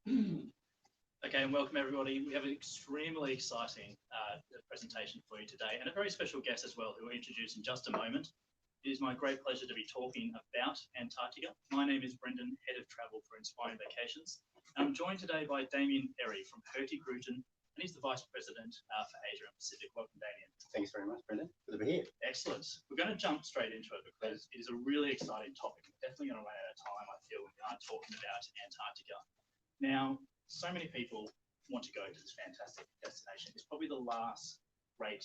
Okay, and welcome everybody. We have an extremely exciting presentation for you today, and a very special guest as well, who we'll introduce in just a moment. It is my great pleasure to be talking about Antarctica. My name is Brendan, Head of Travel for Inspiring Vacations. I'm joined today by Damien Berry from Hurtigruten, and he's the Vice President for Asia and Pacific. Welcome, Damien. Thanks very much, Brendan. Good to be here. Excellent. We're going to jump straight into it because it is a really exciting topic. We're definitely going to run out of time, I feel, when we are talking about Antarctica. Now, so many people want to go to this fantastic destination. It's probably the last great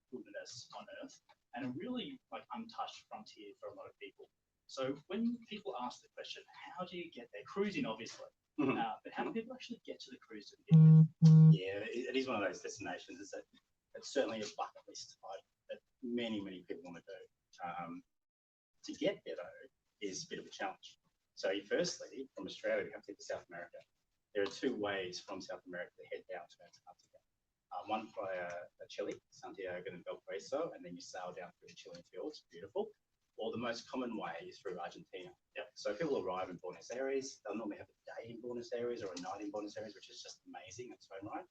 wilderness on Earth, and a really untouched frontier for a lot of people. So when people ask the question, how do you get there? Cruising, obviously. But how do people actually get to the cruise to begin with? Yeah, it is one of those destinations. It's certainly a bucket list that many people want to do. To get there, though, is a bit of a challenge. So firstly, from Australia, we have to get to South America. There are two ways from South America to head down to Antarctica. One via Chile, Santiago and Valparaiso, and then you sail down through the Chilean fields, beautiful. Or the most common way is through Argentina. Yep. So people arrive in Buenos Aires, they'll normally have a day in Buenos Aires or a night in Buenos Aires, which is just amazing in its own right.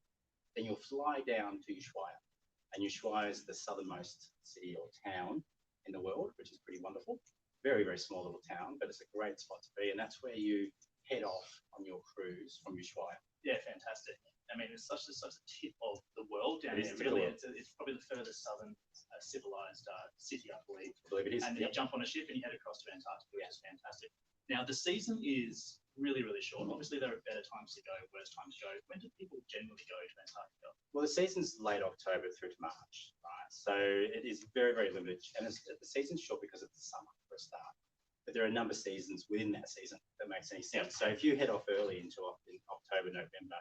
Then you'll fly down to Ushuaia. And Ushuaia is the southernmost city or town in the world, which is pretty wonderful. Very small little town, but it's a great spot to be. And that's where you head off on your cruise from Ushuaia. Yeah, fantastic. I mean, it's such a tip of the world down there. Really, it's probably the furthest southern civilized city, I believe. I believe it is. And then you jump on a ship and you head across to Antarctica, which is fantastic. Now, the season is really short. Obviously, there are better times to go, worse times to go. When do people generally go to Antarctica? Well, the season's late October through to March, right? So it is very limited. And the season's short because it's the summer for a start. But there are a number of seasons within that season that makes any sense. So if you head off early into October, November,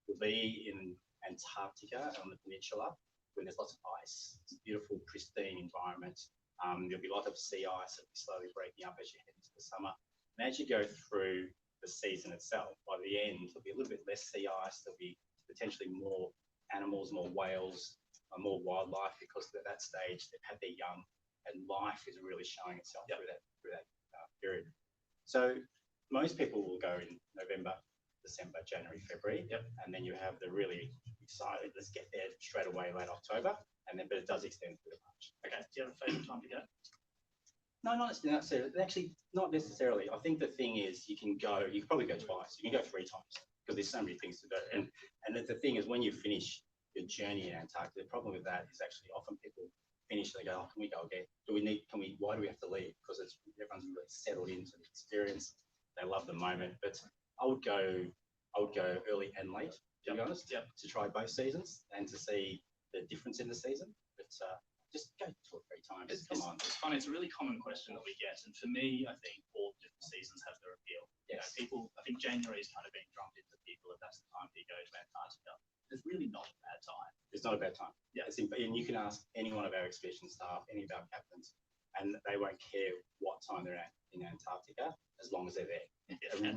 you'll be in Antarctica on the peninsula when there's lots of ice. It's a beautiful, pristine environment. There'll be a lot of sea ice that will be slowly breaking up as you head into the summer. And as you go through the season itself, by the end, there'll be a little bit less sea ice. There'll be potentially more animals, more whales, more wildlife, because at that stage they've had their young, and life is really showing itself through that period. So most people will go in November, December, January, February, and then you have the really excited, let's get there straight away, late October, but it does extend through to March. Okay, do you have a favourite time to go? No, not necessarily. Actually, not necessarily. I think the thing is, you can probably go twice. You can go 3 times because there's so many things to do. And the thing is, when you finish your journey in Antarctica, the problem with that is actually often people finish, they go, can we go again? Why do we have to leave? Because everyone's really settled into the experience. They love the moment. But I would go early and late, to be honest, to try both seasons and to see the difference in the season. But just go 2 or 3 times. It's funny. It's a really common question that we get, and for me, I think all different seasons have their appeal. Yes. I think January is kind of being drummed into people if that's the time to go to Antarctica. It's really not a bad time. It's not a bad time. Yeah. And you can ask any one of our expedition staff, any of our captains, and they won't care what time they're at in Antarctica as long as they're there. It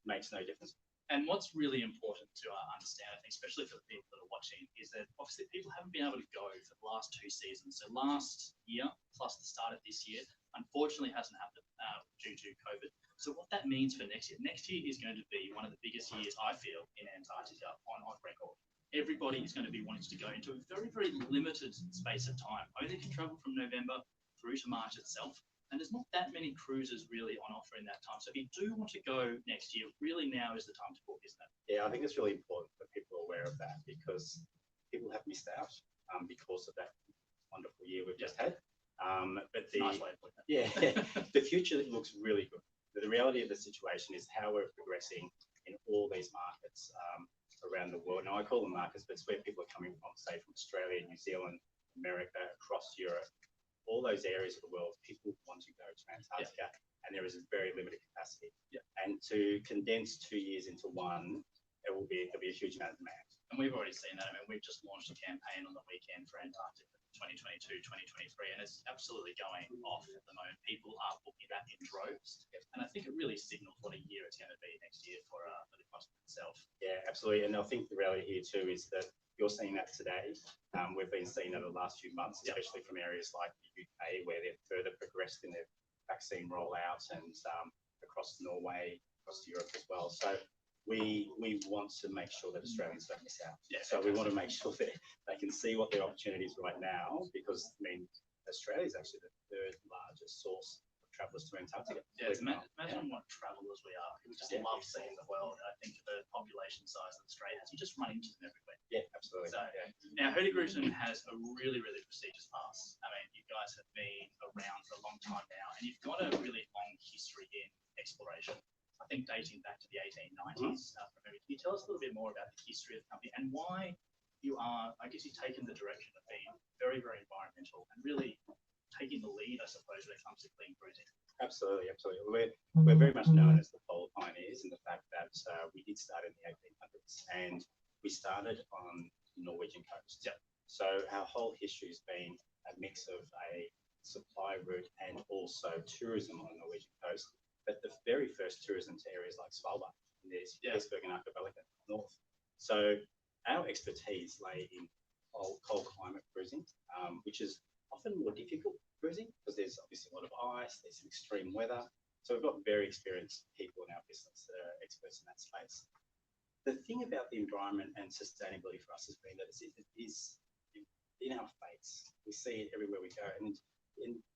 makes no difference. And what's really important to understand, I think, especially for the people that are watching, is that obviously people haven't been able to go for the last 2 seasons. So last year plus the start of this year, unfortunately, hasn't happened due to COVID. So what that means for next year is going to be one of the biggest years, I feel, in Antarctica on record. Everybody is going to be wanting to go into a very limited space of time. Only can travel from November through to March itself. And there's not that many cruises really on offer in that time. So if you do want to go next year, really now is the time to book, isn't it? Yeah, I think it's really important that people are aware of that, because people have missed out because of that wonderful year we've just had. But nice way of putting it. The future looks really good. But the reality of the situation is how we're progressing in all these markets around the world. Now, I call them markets, but it's where people are coming from, say, from Australia, New Zealand, America, across Europe. All those areas of the world, people want to go to Antarctica, and there is a very limited capacity. And to condense 2 years into one, there'll be a huge amount of demand. And we've already seen that. I mean, we've just launched a campaign on the weekend for Antarctica 2022, 2023, and it's absolutely going off at the moment. People are booking that in droves, and I think it really signals what a year it's going to be next year for the continent itself. Yeah, absolutely. And I think the reality here too is that you're seeing that today. We've been seeing that the last few months, especially from areas like the UK, where they've further progressed in their vaccine rollout, and across Norway, across Europe as well. So we want to make sure that Australians don't miss out. Yeah, so we want to make sure that they can see what their opportunities right now, because I mean, Australia is actually the third largest source of travellers to Antarctica. Yeah, imagine what travellers we are. We just love seeing the world. I think the population size that Australia has, you just run into them everywhere. Yeah, absolutely. So, now Hurtigruten has a really, really prestigious past. I mean, you guys have been around for a long time now, and you've got a really long history in exploration. I think dating back to the 1890s. From memory. Can you tell us a little bit more about the history of the company and why you are, I guess you've taken the direction of being very, very environmental and really taking the lead, I suppose, when it comes to clean cruising? Absolutely. We're very much known as the polar pioneers in the fact that we did start in the 1800s, and we started on the Norwegian coast. Yep. So our whole history has been a mix of a supply route and also tourism on the Norwegian coast. But the very first tourism to areas like Svalbard, and there's Spitsbergen Archipelago north. So our expertise lay in cold climate cruising, which is often more difficult cruising because there's obviously a lot of ice, there's some extreme weather. So we've got very experienced people in our business that are experts in that space. The thing about the environment and sustainability for us has been that it is in our face. We see it everywhere we go. And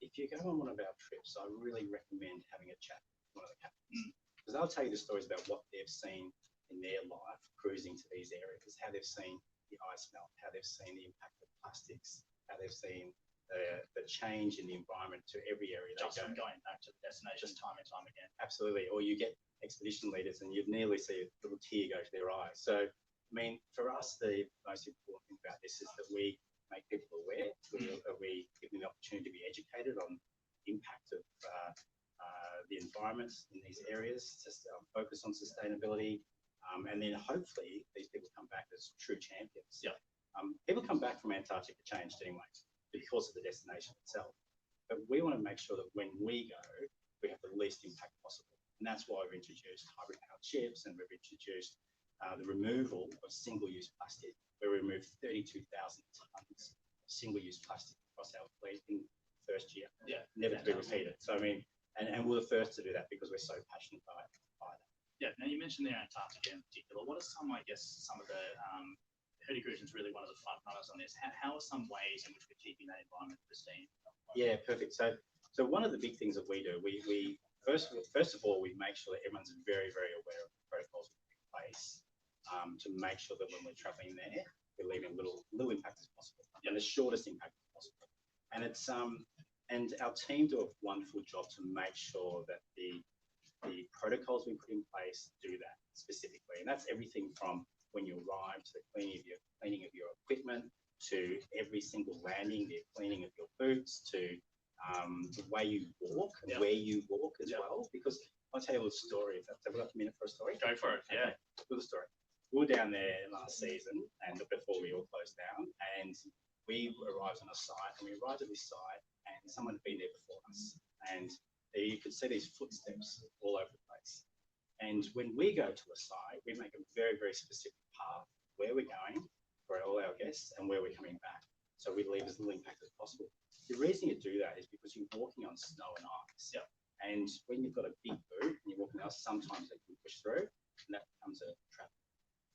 if you go on one of our trips, I really recommend having a chat with one of the captains, because they'll tell you the stories about what they've seen in their life cruising to these areas, how they've seen the ice melt, how they've seen the impact of plastics, how they've seen the change in the environment to every area they Just go. from going back to the destination time and time again. Absolutely. Or you get expedition leaders and you'd nearly see a little tear go to their eye. So, I mean, for us, the most important thing about this is that we make people aware. We give them the opportunity to be educated on the impact of the environment in these areas, just focus on sustainability, and then hopefully these people come back as true champions. Yeah. People come back from Antarctica changed anyway because of the destination itself. But we want to make sure that when we go, we have the least impact possible. And that's why we've introduced hybrid-powered ships, and we've introduced the removal of single-use plastic. We removed 32,000 tonnes of single-use plastic across our fleet in the first year. Yeah. Never to be repeated. So, I mean, and we're the first to do that because we're so passionate by that. Yeah. Now, you mentioned there Antarctica in particular. What are some of the Hurtigruten's really one of the front runners on this. How are some ways in which we're keeping that environment pristine? Yeah, perfect. So one of the big things that we do, we first of all, we make sure that everyone's very, very aware of the protocols we put in place to make sure that when we're traveling there, we're leaving little impact as possible and the shortest impact as possible. And it's and our team do a wonderful job to make sure that the protocols we put in place do that specifically. And that's everything from when you arrive to the cleaning of your equipment, to every single landing, the cleaning of your boots, to the way you walk, and where you walk as well. Because I'll tell you a little story. Have we got a minute for a story? Go for it. Yeah. Little story. We were down there last season, and before we all closed down, and we arrived on a site, and we arrived at this site, and someone had been there before us, and you could see these footsteps all over the place. And when we go to a site, we make a very, very specific path where we're going for all our guests and where we're coming back. So we leave as little impact as possible. The reason you do that is because you're walking on snow and ice. Yeah. And when you've got a big boot and you're walking on ice, sometimes they can push through, and that becomes a trap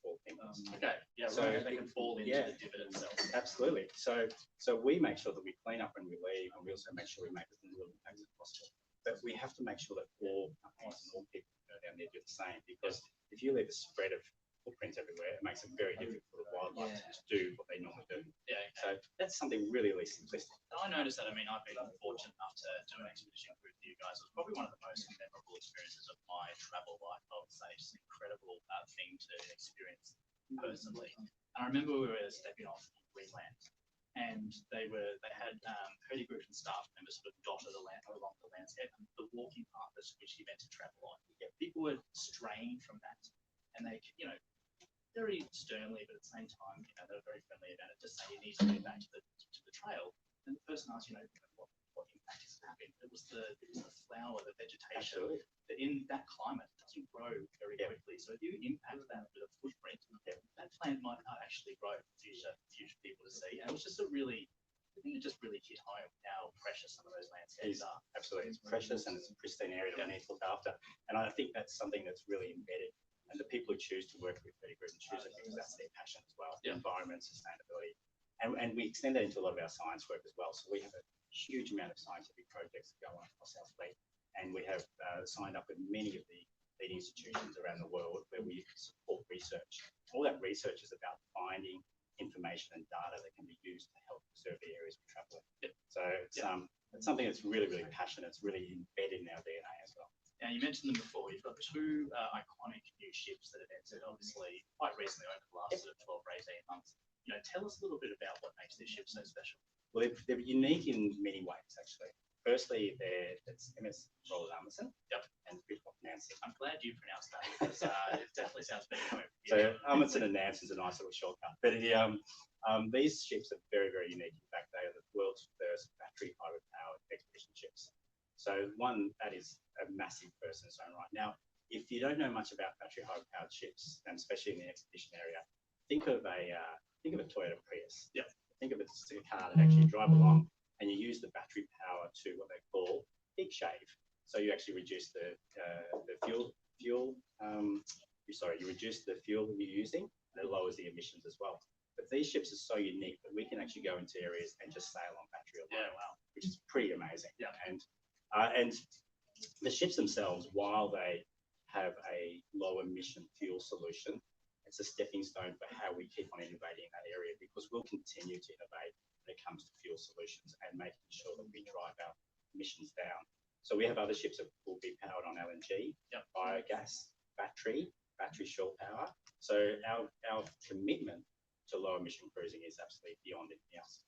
for penguins. Okay. Yeah. So they can fall into the divot itself. Absolutely. So we make sure that we clean up when we leave, and we also make sure we make as little impact as possible. But we have to make sure that all companies and all people who go down there do the same, because if you leave a spread of footprints everywhere, it makes it very difficult for the wildlife to do what they normally do. Yeah. So that's something really, really simplistic. I noticed that. I mean, I've been fortunate enough to do an expedition with you guys. It was probably one of the most memorable experiences of my travel life. I would say, just an incredible thing to experience personally. And I remember we were stepping off Greenland, and they had Hurtigruten staff members sort of dotted along the landscape, and the walking path which you meant to travel on. Yeah, people were straying from that, and they, very sternly, but at the same time, they were very friendly about it. Just say you need to get back to the trail, and the person asked, what impact is having? It was the flower, the vegetation. Absolutely. That in that climate doesn't grow very quickly. So if you impact that with a footprint, that plant might not actually grow for future people to see. And it was just I think it just really hit home how precious some of those landscapes are. Absolutely. It's precious and it's a pristine area that we need to look after. And I think that's something that's really embedded And the people who choose to work with Hurtigruten choose it because that's their passion as well, the environment, sustainability. And we extend that into a lot of our science work as well. So we have a huge amount of scientific projects that go on across our fleet. And we have signed up with many of the leading institutions around the world where we support research. All that research is about finding information and data that can be used to help preserve the areas we travel in. So it's something that's really, really passionate. It's really embedded in our DNA as well. Now, you mentioned them before. You've got two iconic new ships that have entered, obviously, quite recently over the last sort of 12 or 18 months. Tell us a little bit about what makes this ship so special. Well, they're unique in many ways, actually. Firstly, it's MS Roald Amundsen and Fridtjof Nansen. I'm glad you pronounced that because it definitely sounds better coming from you. So Amundsen and Nansen's a nice little shortcut. But these ships are very, very unique. In fact, they are the world's first battery hybrid-powered expedition ships. So one, that is a massive first in its own right. Now, if you don't know much about battery hybrid-powered ships, and especially in the expedition area, think of a Toyota Prius. Think of it as a car that actually drive along, and you use the battery power to what they call peak shave. So you actually reduce the fuel. You reduce the fuel that you're using, and it lowers the emissions as well. But these ships are so unique that we can actually go into areas and just sail on battery alone, which is pretty amazing. And the ships themselves, while they have a low emission fuel solution, it's a stepping stone for how we keep on innovating in that area, because we'll continue to innovate when it comes to fuel solutions and making sure that we drive our emissions down. So we have other ships that will be powered on LNG, biogas, battery shore power. So our commitment to low emission cruising is absolutely beyond anything else.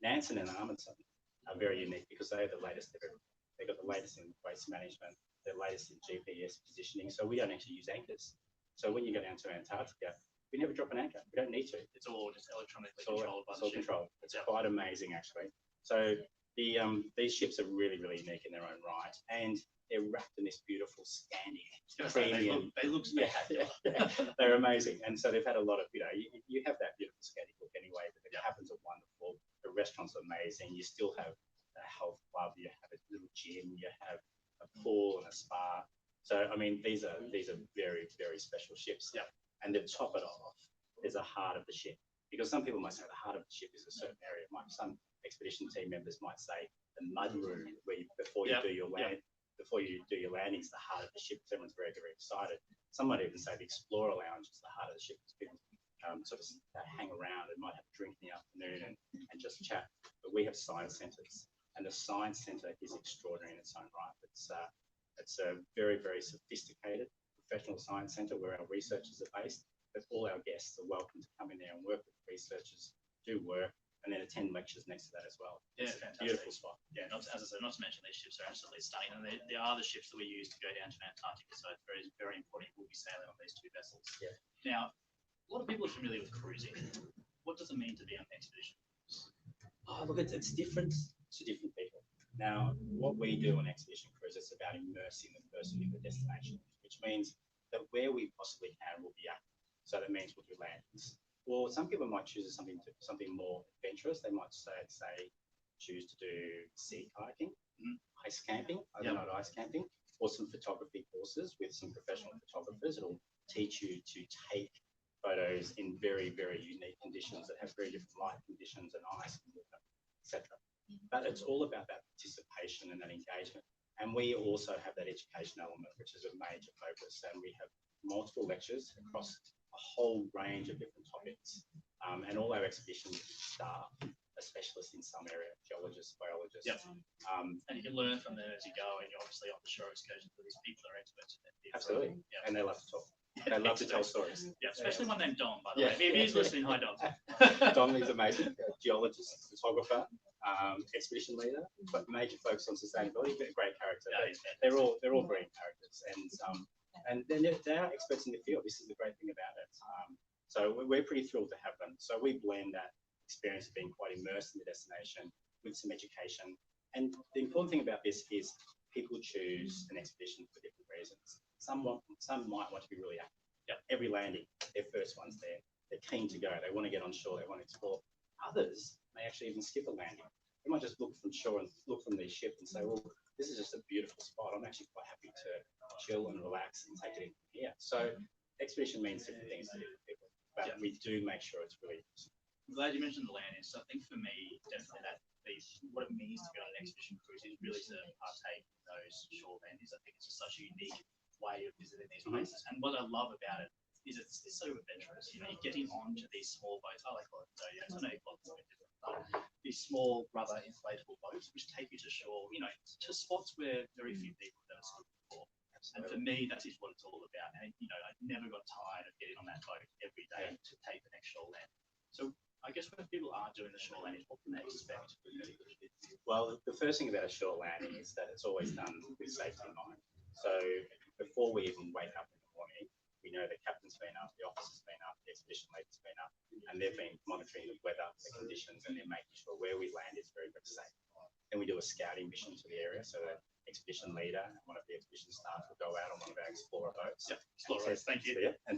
Nansen and Amundsen are very unique because they are the latest of everything. They've got the latest in waste management, the latest in GPS positioning. So we don't actually use anchors. So when you go down to Antarctica, we never drop an anchor. We don't need to. It's all just electronically controlled by the ship. It's quite amazing, actually. So these ships are really, really unique in their own right, and they're wrapped in this beautiful Scandi premium. They look spectacular. They're amazing, and so they've had a lot of you have that beautiful Scandi look anyway, but the cabins are wonderful. The restaurants are amazing. You still have a health club. You have a little gym. You have a pool and a spa. So, I mean, these are very, very special ships. And to top it off, there's a heart of the ship. Because some people might say the heart of the ship is a certain area. Some expedition team members might say the mud room, where before you do your landings, the heart of the ship. Everyone's very, very excited. Some might even say the Explorer Lounge is the heart of the ship. People sort of hang around and might have a drink in the afternoon and just chat. But we have science centres, and the science centre is extraordinary in its own right. It's a very, very sophisticated professional science centre where our researchers are based, but all our guests are welcome to come in there and work with researchers, do work, and then attend lectures next to that as well. Yeah, it's a beautiful spot. Yeah, as I said, not to mention these ships are absolutely stunning, and they are the ships that we use to go down to Antarctica, so it's very, very important we'll be sailing on these two vessels. Now, a lot of people are familiar with cruising. What does it mean to be on an expedition? Oh, look, it's different to different people. Now, what we do on expedition cruise is about immersing the person in the destination, which means that where we possibly can, we'll be active. So that means we'll do landings. Or some people might choose something more adventurous. They might choose to do sea kayaking, ice camping, overnight ice camping, or some photography courses with some professional photographers. It'll teach you to take photos in very, very unique conditions that have very different light conditions and ice and water, etc. But it's all about that participation and that engagement. And we also have that education element, which is a major focus. And we have multiple lectures across a whole range of different topics. And all our expedition staff are specialists in some area, geologists, biologists. And you can learn from them as you go, and you're obviously on the shore excursions with these people that are experts in that field. Absolutely. And they love to talk. They love to tell stories. Especially one named Dom, by the way. If he's listening, hi Dom. Dom is amazing. Geologist, photographer, expedition leader, but major focus on sustainability. But a great character. They're all brilliant characters, and they are experts in the field. This is the great thing about it. So we're pretty thrilled to have them. So we blend that experience of being quite immersed in the destination with some education. And the important thing about this is people choose an expedition for different reasons. Some might want to be really active. Every landing, their first one's there. They're keen to go. They want to get on shore. They want to explore. Others may actually even skip a landing. They might just look from shore and look from the ship and say, well, this is just a beautiful spot. I'm actually quite happy to chill and relax and take it in here. So expedition means different things to different people, but we do make sure it's really. I'm glad you mentioned the landing. So I think for me, definitely what it means to go on an expedition cruise is really to partake in those shore landings. I think it's just such a unique way of visiting these places. And what I love about it is it's so adventurous. You know, you're getting onto these small boats. I like calling them zodiacs. I know you call them something different, but these small rubber inflatable boats which take you to shore, you know, to spots where very few people have ever stood before. And for me, that is what it's all about. And you know, I never got tired of getting on that boat every day to take the next shore land. So I guess when people are doing the shore landing, what can they expect? Well, the first thing about a shore landing is that it's always done with safety in mind. So before we even wake up in the morning, we know the captain's been up, the officer's been up, the expedition leader's been up, and they've been monitoring the weather, the conditions, and they're making sure where we land is very, very safe. Then we do a scouting mission to the area, so the expedition leader and one of the expedition staff will go out on one of our explorer boats and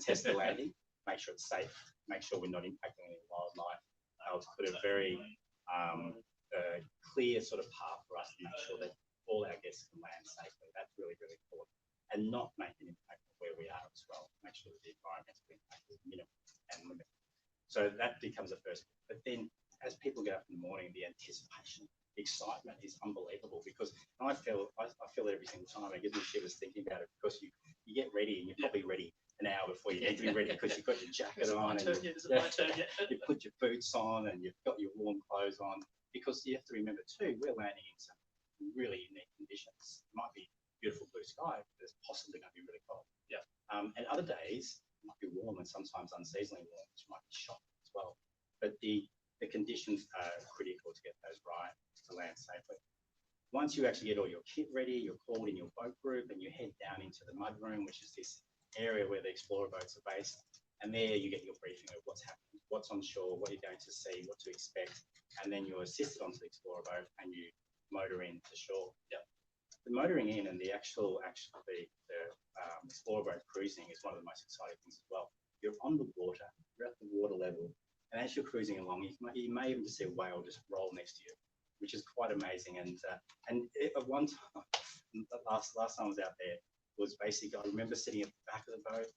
test the landing, make sure it's safe, make sure we're not impacting any wildlife. To put a very clear sort of path for us to make sure that all our guests can land safely. That's really, really important. And not make an impact on where we are as well. Make sure that the environmental impact is minimal and limited. So that becomes the first. But then as people get up in the morning, the anticipation, the excitement is unbelievable because I feel it every single time. I get these shivers thinking about it because you get ready and you're probably ready an hour before you need to be ready because you've got your jacket on and you put your boots on and you've got your warm clothes on because you have to remember too, we're landing in some really unique conditions. It might be beautiful blue sky, but it's possibly going to be really cold. Yeah. And other days it might be warm and sometimes unseasonably warm, which might be shocking as well. But the conditions are critical to get those right to land safely. Once you actually get all your kit ready, you're called in your boat group and you head down into the mud room, which is this area where the explorer boats are based, and there you get your briefing of what's happening, what's on shore, what you're going to see, what to expect, and then you're assisted onto the explorer boat and you motor in to shore. Yep. The motoring in and the actual explorer boat cruising is one of the most exciting things as well. You're on the water, you're at the water level, and as you're cruising along, you may even just see a whale just roll next to you, which is quite amazing. And at one time, last time I was out there, was basically, I remember sitting at the back of the boat,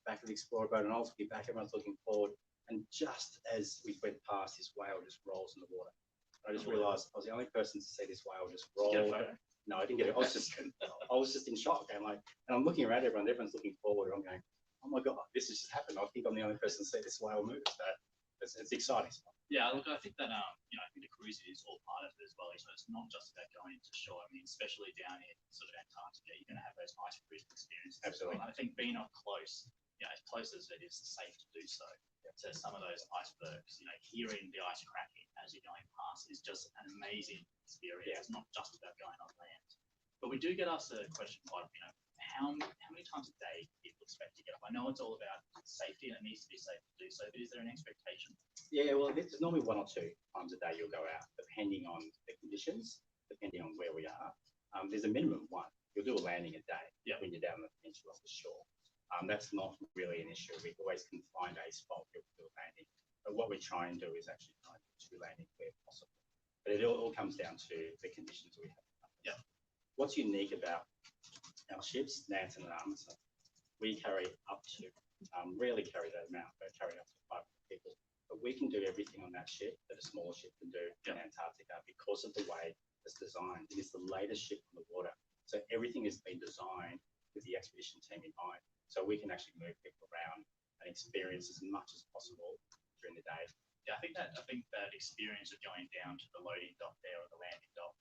back of the explorer boat, and I was looking back, everyone's looking forward, and just as we went past, this whale just rolls in the water. I just realised I was the only person to see this whale just roll. No, I didn't get it. I was just in shock. And I'm looking around everyone, everyone's looking forward, and I'm going, oh my God, this has just happened. I think I'm the only person to see this whale move. So it's exciting stuff. Yeah, look, I think that I think the cruise is all part of it as well. So it's not just about going to shore. I mean, especially down in sort of Antarctica, you're going to have those ice cruising experiences. Absolutely. I think being up close, as close as it is safe to do so, to some of those icebergs, hearing the ice cracking as you're going past is just an amazing experience. Yeah. It's not just about going on land. But we do get asked a question quite, how many times a day do people expect to get up? I know it's all about safety and it needs to be safe to do so, but is there an expectation? Yeah, well, there's normally 1 or 2 times a day you'll go out, depending on the conditions, depending on where we are. There's a minimum of 1. You'll do a landing a day when you're down the peninsula off the shore. That's not really an issue. We always can find a spot where we'll do a landing. But what we try and do is actually try and do 2 landings where possible. But it all comes down to the conditions we have. Yeah. What's unique about our ships, Nansen and Amundsen, we carry up to, rarely carry that amount, but carry up to 500 people. But we can do everything on that ship that a smaller ship can do in Antarctica because of the way it's designed. It is the latest ship on the water. So everything has been designed with the expedition team in mind. So we can actually move people around and experience as much as possible during the day. Yeah, I think that experience of going down to the loading dock there or the landing dock,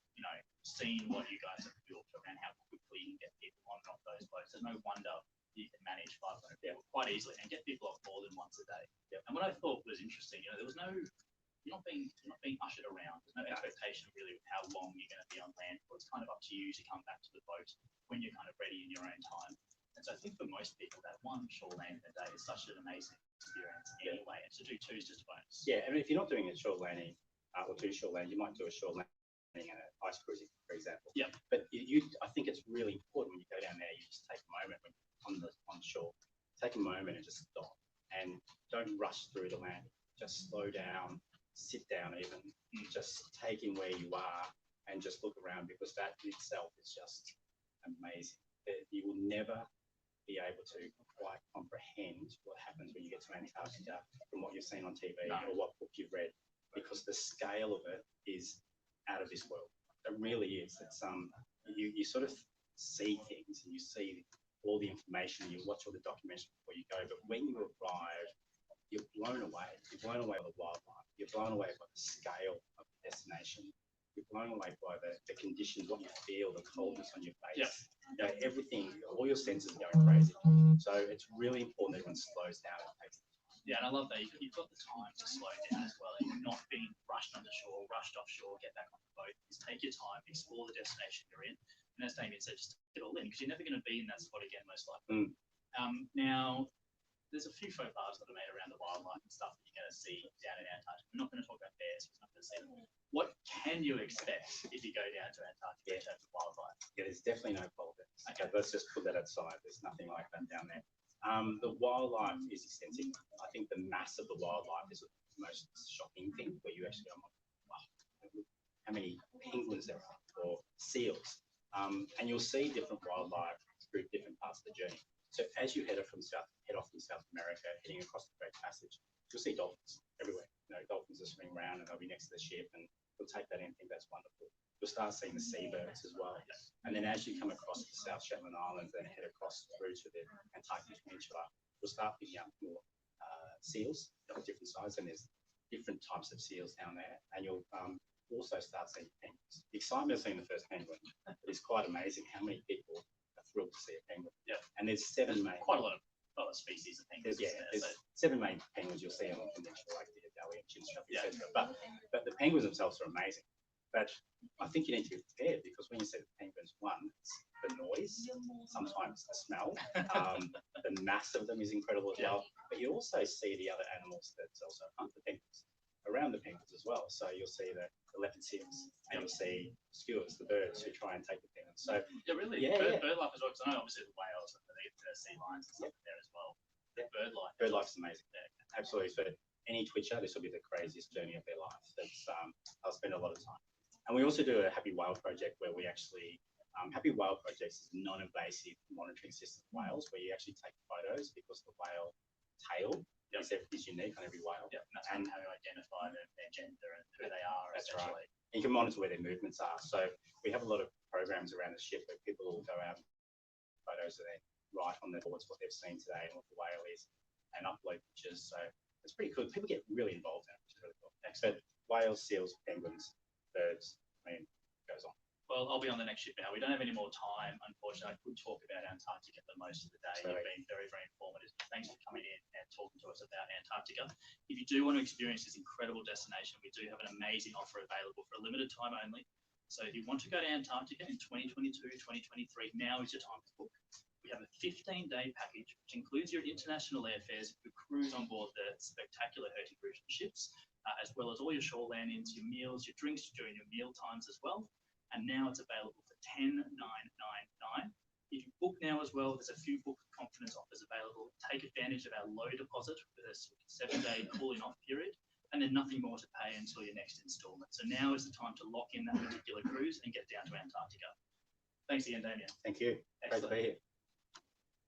seeing what you guys have built around how quickly you can get people on and off those boats. There's no wonder you can manage 500 people quite easily and get people off more than once a day. Yeah. And what I thought was interesting, there was you're not being ushered around. There's no expectation really of how long you're going to be on land for. It's kind of up to you to come back to the boat when you're kind of ready in your own time. And so I think for most people, that 1 shore landing a day is such an amazing experience anyway. And to do 2 is just a bonus. Yeah, I mean, if you're not doing a shore landing or 2 shore landings, you might do a shore landing and an ice cruising, for example. Yeah. But I think it's really important when you go down there, you just take a moment on shore, take a moment and just stop and don't rush through the landing. Just slow down, sit down even, just take in where you are and just look around because that in itself is just amazing. You will never be able to quite comprehend what happens when you get to Antarctica from what you've seen on TV or what book you've read, because the scale of it is out of this world. It really is. It's you sort of see things and you see all the information, you watch all the documentaries before you go, but when you arrive, you're blown away. You're blown away by the wildlife. You're blown away by the scale of the destination. You're blown away by the conditions, what you feel, the coldness on your face. Yep. You know, everything, all your senses are going crazy. So it's really important that everyone slows down and takes. Yeah, and I love that you've got the time to slow down as well. You're not being rushed onto shore, rushed offshore, get back on the boat. Just take your time, explore the destination you're in. And as Damien said, just get all in, because you're never going to be in that spot again, most likely. Now, there's a few faux pas that are made around the wildlife and stuff that you're going to see down in Antarctica. We're not going to talk about bears, we're not going to see them. What can you expect if you go down to Antarctica in terms of wildlife? Yeah, there's definitely no polar bears. Okay, let's just put that aside. There's nothing like that down there. The wildlife is extensive. I think the mass of the wildlife is the most shocking thing, where you actually go, wow, how many penguins there are, or seals. And you'll see different wildlife through different parts of the journey. So as you head off from South America, heading across the Great Passage, you'll see dolphins everywhere. You know, dolphins are swimming around and they'll be next to the ship, and you'll take that in and think that's wonderful. You'll start seeing the seabirds as well. And then as you come across the South Shetland Islands and head across through to the Antarctic Peninsula, you'll start picking up more seals of different sizes, and there's different types of seals down there. And you'll also start seeing penguins. The excitement of seeing the first penguin is quite amazing. How many people are thrilled to see a penguin? Yeah. And there's quite a lot of species of penguins. There's 7 main penguins you'll see on the peninsula, like the Damien, etc. But the penguins themselves are amazing. But I think you need to be prepared, because when you see the penguins, one, it's the noise, sometimes the smell, the mass of them is incredible as well. But you also see the other animals that also hunt the penguins around the penguins as well. So you'll see the leopard seals, and you'll see skuas, the birds who try and take the penguins. So bird life as well, because I know obviously the whales and the sea lions and stuff there as well. Bird life. Bird life is amazing. Yeah, absolutely. For any twitcher, this will be the craziest journey of their life. I'll spend a lot of time. And we also do a Happy Whale project, where we actually, Happy Whale projects is a non-invasive monitoring system of whales, where you actually take photos, because the whale tail is unique on every whale. Yeah, and how you identify their gender and who they are. That's right. And you can monitor where their movements are. So we have a lot of programs around the ship where people will go out and photos and then write on their boards what they've seen today and what the whale is, and upload pictures. So it's pretty cool. People get really involved in it, which is really cool. But whales, seals, penguins, birds, I mean, it goes on. Well, I'll be on the next ship now. We don't have any more time, unfortunately. I could talk about Antarctica for most of the day. You've been very, very informative. Thanks for coming in and talking to us about Antarctica. If you do want to experience this incredible destination, we do have an amazing offer available for a limited time only. So if you want to go to Antarctica in 2022, 2023, now is your time to book. We have a 15-day package, which includes your international airfares, your cruise on board the spectacular Hurtigruten ships, as well as all your shore landings, your meals, your drinks during your meal times as well. And now it's available for $10,999. If you book now as well, there's a few book confidence offers available. Take advantage of our low deposit with a 7-day cooling off period, and then nothing more to pay until your next installment. So now is the time to lock in that particular cruise and get down to Antarctica. Thanks again, Damien. Thank you. Excellent. Great to be here.